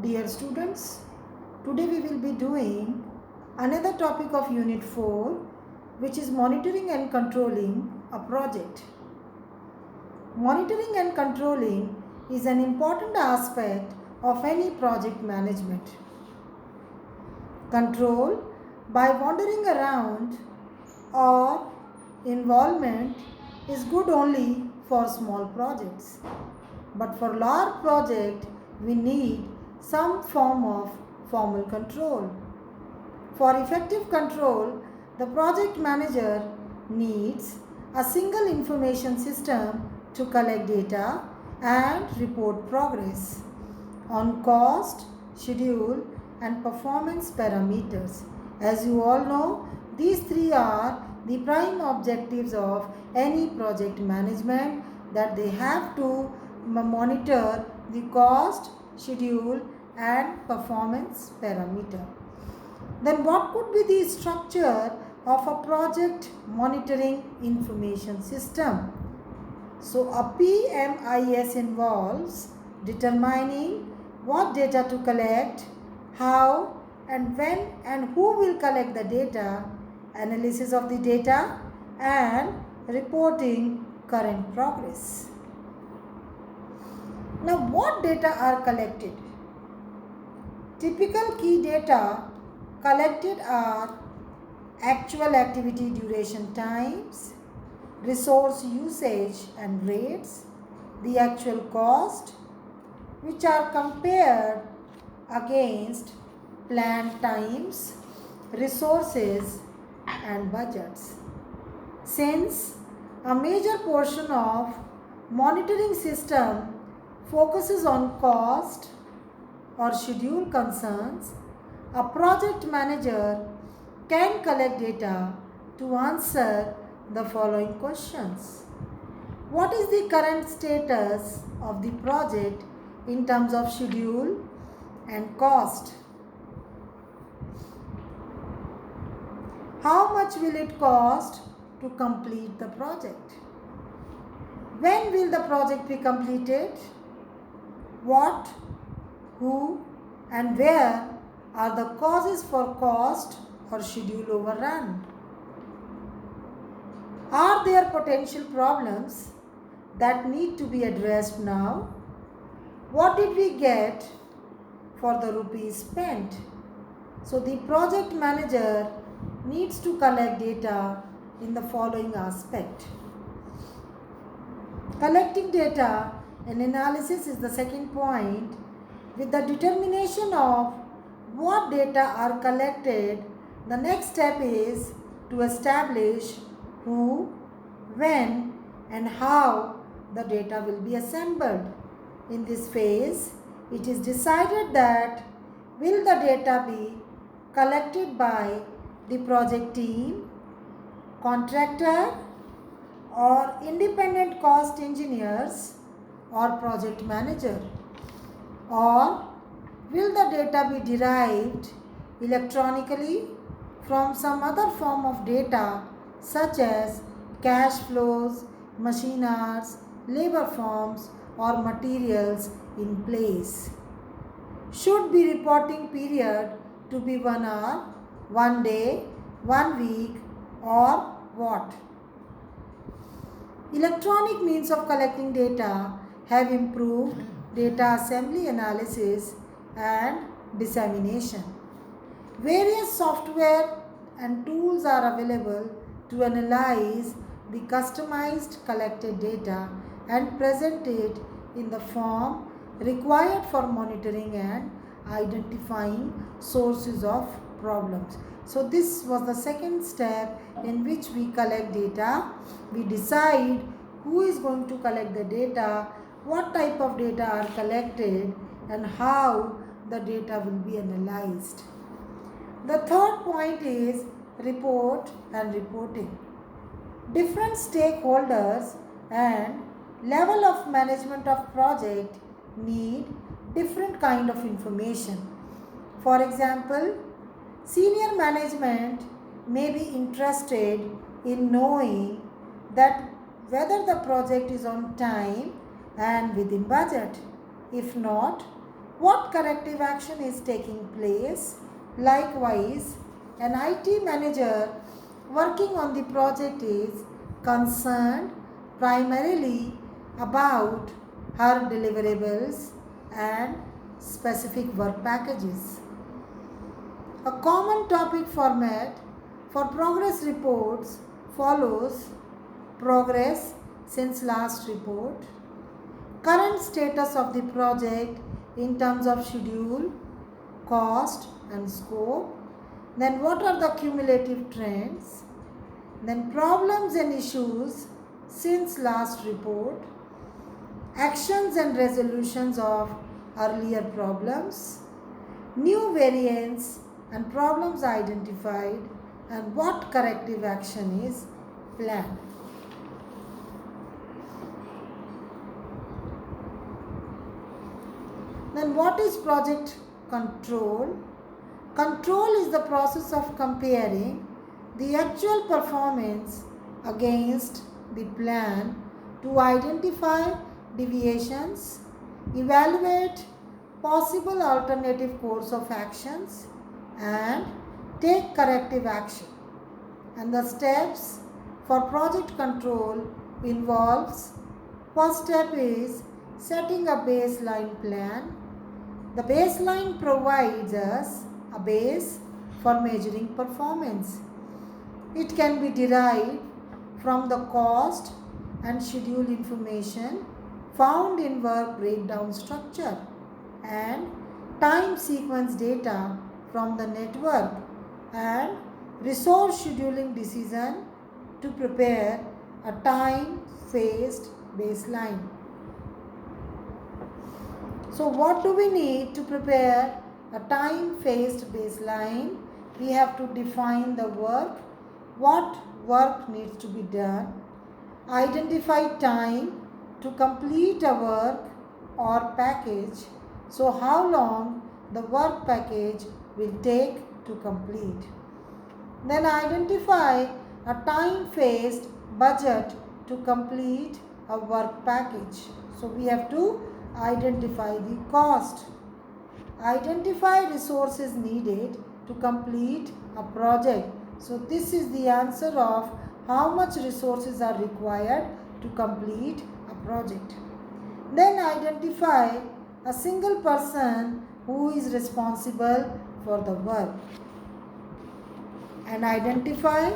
Dear students, today we will be doing another topic of Unit 4, which is monitoring and controlling a project. Monitoring and controlling is an important aspect of any project management. Control by wandering around or involvement is good only for small projects. But for large project, we need some form of formal control. For effective control, the project manager needs a single information system to collect data and report progress on cost, schedule, and performance parameters. As you all know, these three are the prime objectives of any project management, that they have to monitor the cost, schedule, and performance parameter. Then what could be the structure of a project monitoring information system? So a PMIS involves determining what data to collect, how and when and who will collect the data, analysis of the data, and reporting current progress. Now, what data are collected? Typical key data collected are actual activity duration times, resource usage and rates, the actual cost, which are compared against planned times, resources and budgets. Since a major portion of monitoring system focuses on cost or schedule concerns, a project manager can collect data to answer the following questions. What is the current status of the project in terms of schedule and cost? How much will it cost to complete the project? When will the project be completed? What, who, and where are the causes for cost or schedule overrun? Are there potential problems that need to be addressed now? What did we get for the rupees spent? So the project manager needs to collect data in the following aspect. Collecting data and analysis is the second point. With the determination of what data are collected, the next step is to establish who, when, and how the data will be assembled. In this phase, it is decided that will the data be collected by the project team, contractor, or independent cost engineers, or project manager, or will the data be derived electronically from some other form of data such as cash flows, machine hours, labor forms, or materials in place? Should be reporting period to be 1 hour, 1 day, 1 week, or what? Electronic means of collecting data have improved data assembly, analysis, and dissemination. Various software and tools are available to analyze the customized collected data and present it in the form required for monitoring and identifying sources of problems. So this was the second step in which we collect data. We decide who is going to collect the data, what type of data are collected, and how the data will be analyzed. The third point is report and reporting. Different stakeholders and level of management of project need different kind of information. For example, senior management may be interested in knowing that whether the project is on time and within budget. If not, what corrective action is taking place. Likewise, an IT manager working on the project is concerned primarily about her deliverables and specific work packages. A common topic format for progress reports follows: progress since last report, current status of the project in terms of schedule, cost and scope, then what are the cumulative trends, then problems and issues since last report, actions and resolutions of earlier problems, new variants and problems identified, and what corrective action is planned. Then what is project control? Control is the process of comparing the actual performance against the plan to identify deviations, evaluate possible alternative course of actions, and take corrective action. And the steps for project control involves: first step is setting a baseline plan. The baseline provides us a base for measuring performance. It can be derived from the cost and schedule information found in work breakdown structure and time sequence data from the network and resource scheduling decision to prepare a time-phased baseline. So what do we need to prepare a time-phased baseline? We have to define the work, what work needs to be done, identify time to complete a work or package, so how long the work package will take to complete. Then identify a time-phased budget to complete a work package. So we have to identify the cost. Identify resources needed to complete a project. So this is the answer of how much resources are required to complete a project. Then identify a single person who is responsible for the work. And identify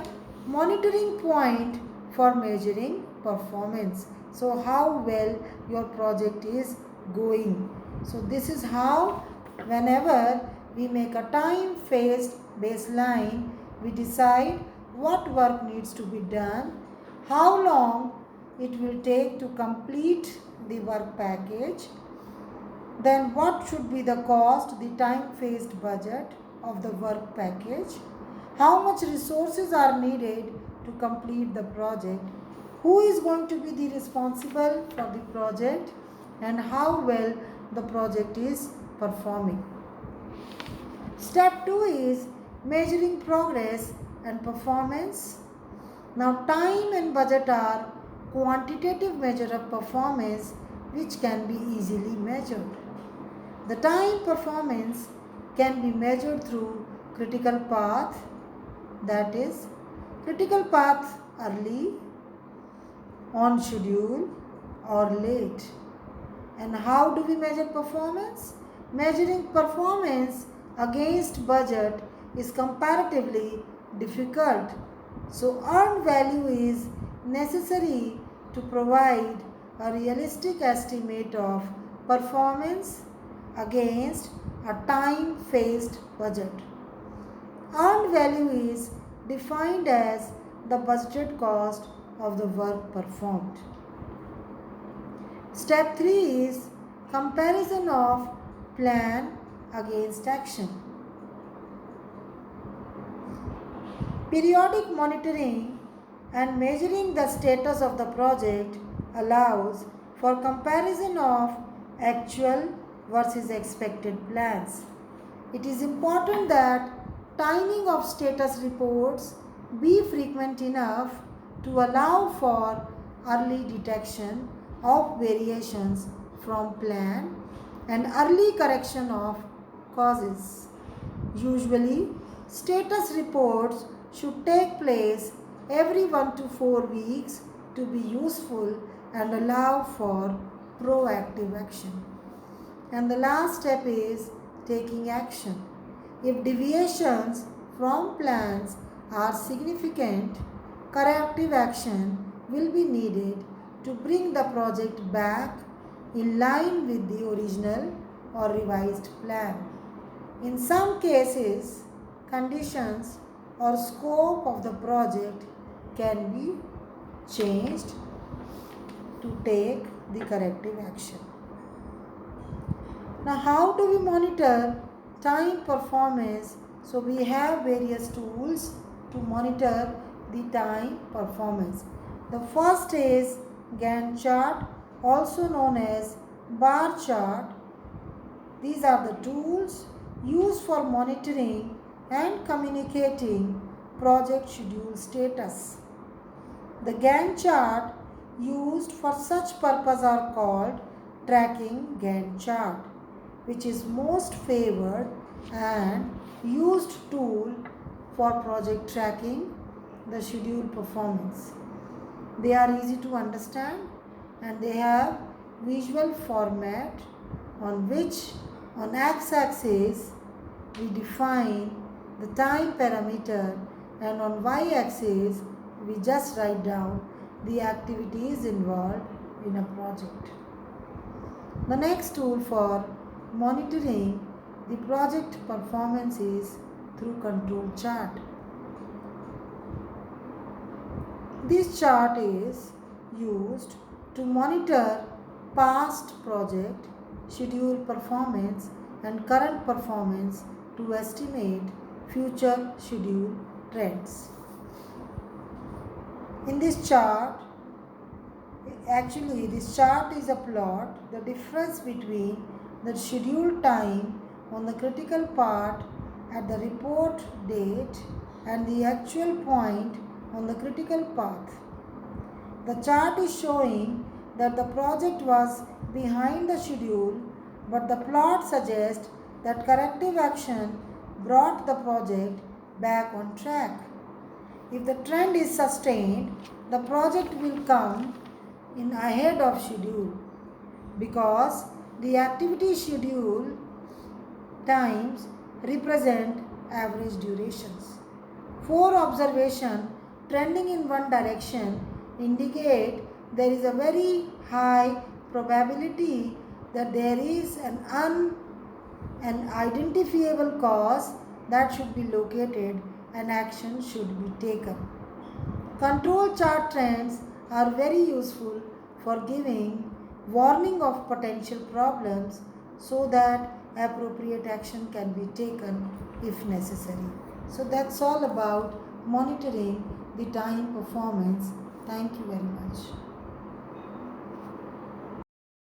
monitoring point for measuring performance. So how well your project is going. So this is how, whenever we make a time-phased baseline, we decide what work needs to be done, how long it will take to complete the work package, then what should be the cost, the time-phased budget of the work package, how much resources are needed to complete the project, who is going to be the responsible for the project, and how well the project is performing. Step 2 is measuring progress and performance. Now time and budget are quantitative measure of performance which can be easily measured. The time performance can be measured through critical path, that is critical path early, on schedule or late. And how do we measure performance? Measuring performance against budget is comparatively difficult. So earned value is necessary to provide a realistic estimate of performance against a time-phased budget. Earned value is defined as the budgeted cost of the work performed. Step 3 is comparison of plan against action. Periodic monitoring and measuring the status of the project allows for comparison of actual versus expected plans. It is important that timing of status reports be frequent enough to allow for early detection of variations from plan and early correction of causes. Usually, status reports should take place every 1 to 4 weeks to be useful and allow for proactive action. And the last step is taking action. If deviations from plans are significant, corrective action will be needed to bring the project back in line with the original or revised plan. In some cases, conditions or scope of the project can be changed to take the corrective action. Now, how do we monitor time performance? So, we have various tools to monitor the time performance. The first is Gantt chart, also known as bar chart. These are the tools used for monitoring and communicating project schedule status. The Gantt chart used for such purpose are called tracking Gantt chart, which is most favored and used tool for project tracking the schedule performance. They are easy to understand and they have visual format on which on x-axis we define the time parameter and on y-axis we just write down the activities involved in a project. The next tool for monitoring the project performance is through control chart. This chart is used to monitor past project schedule performance and current performance to estimate future schedule trends. In this chart, this chart is a plot, the difference between the scheduled time on the critical part at the report date and the actual point on the critical path. The chart is showing that the project was behind the schedule, but the plot suggests that corrective action brought the project back on track. If the trend is sustained, the project will come in ahead of schedule because the activity schedule times represent average durations. 4 observations trending in one direction indicate there is a very high probability that there is an identifiable cause that should be located and action should be taken. Control chart trends are very useful for giving warning of potential problems so that appropriate action can be taken if necessary. So that's all about monitoring the time performance. Thank you very much.